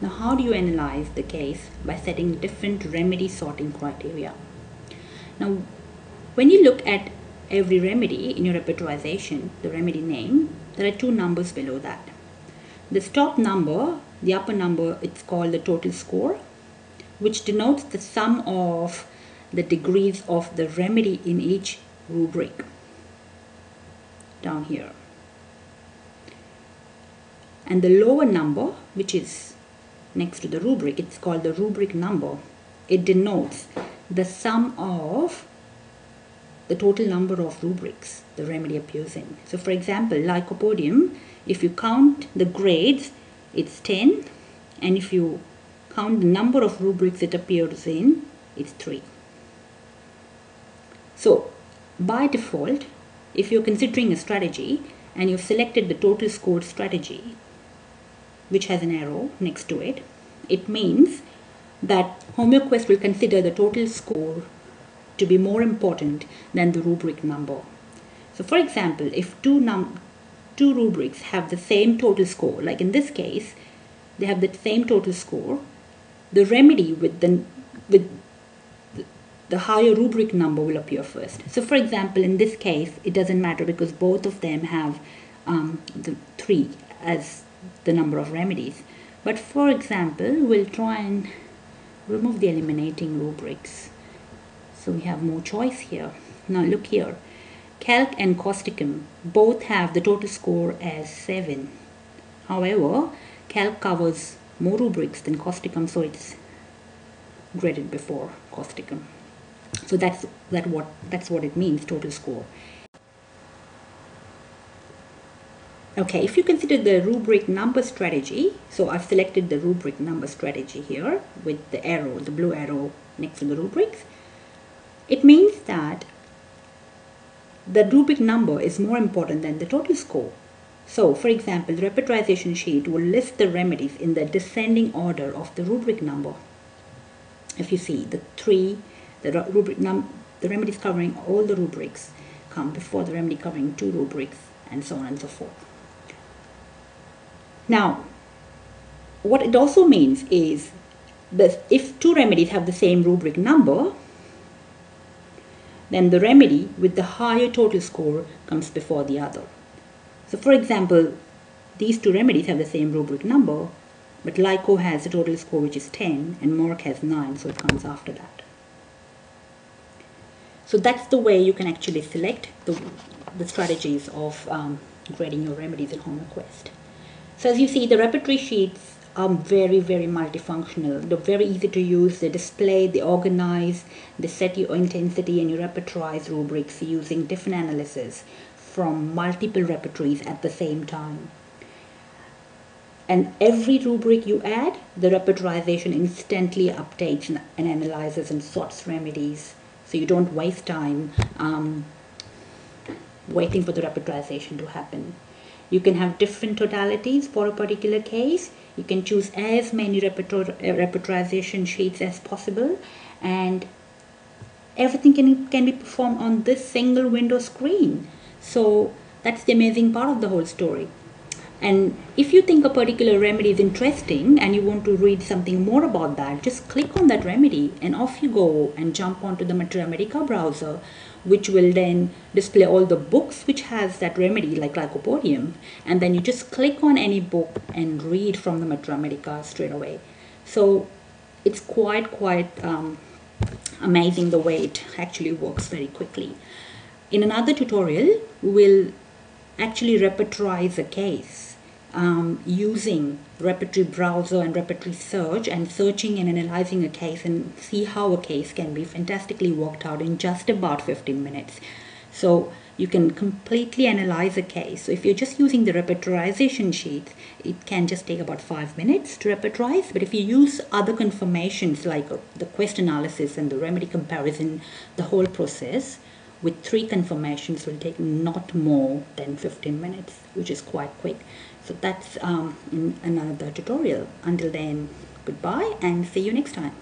Now, how do you analyze the case? By setting different remedy sorting criteria. Now, when you look at every remedy in your repertorization, the remedy name, there are two numbers below that. This top number, the upper number, it's called the total score, which denotes the sum of the degrees of the remedy in each rubric, down here. And the lower number, which is next to the rubric, it's called the rubric number. It denotes the sum of the total number of rubrics the remedy appears in. So for example, lycopodium, if you count the grades, it's 10, and if you count the number of rubrics it appears in, it's 3. So by default, if you're considering a strategy and you've selected the total score strategy, which has an arrow next to it, it means that HomeoQuest will consider the total score to be more important than the rubric number. So for example, if two rubrics have the same total score, like in this case, they have the same total score, the remedy with the higher rubric number will appear first. So for example, in this case, it doesn't matter because both of them have the 3 as the number of remedies. But for example, we'll try and remove the eliminating rubrics, so we have more choice here. Now look here, calc and causticum both have the total score as 7. However, calc covers more rubrics than causticum, so it's graded before causticum. So that's what it means, total score. Okay, if you consider the rubric number strategy, so I've selected the rubric number strategy here with the arrow, the blue arrow next to the rubrics. It means that the rubric number is more important than the total score. So for example, the repertorization sheet will list the remedies in the descending order of the rubric number. If you see the remedies covering all the rubrics come before the remedy covering 2 rubrics, and so on and so forth. Now, what it also means is that if 2 remedies have the same rubric number, then the remedy with the higher total score comes before the other. So for example, these 2 remedies have the same rubric number, but Lyco has a total score which is 10 and Mork has 9, so it comes after that. So that's the way you can actually select the strategies of grading your remedies in HomeoQuest. So as you see, the repertory sheets are very, very multifunctional. They're very easy to use. They display, they organize, they set your intensity and your repertorise rubrics using different analysis from multiple repertories at the same time. And every rubric you add, the repertorization instantly updates and analyzes and sorts remedies. So you don't waste time waiting for the repertorization to happen. You can have different totalities for a particular case. You can choose as many repertorization sheets as possible, and everything can be performed on this single window screen. So that's the amazing part of the whole story. And if you think a particular remedy is interesting and you want to read something more about that, just click on that remedy and off you go and jump onto the Mathematical browser, which will then display all the books which has that remedy, like Lycopodium, and then you just click on any book and read from the Mathematica straight away. So it's quite amazing the way it actually works very quickly. In another tutorial, we'll actually repertorize a case using repertory browser and repertory search, and searching and analyzing a case, and see how a case can be fantastically worked out in just about 15 minutes. So you can completely analyze a case. So if you're just using the repertorization sheet, it can just take about 5 minutes to repertorize. But if you use other confirmations like the quest analysis and the remedy comparison, the whole process with 3 confirmations will take not more than 15 minutes, which is quite quick. So that's in another tutorial. Until then, goodbye and see you next time.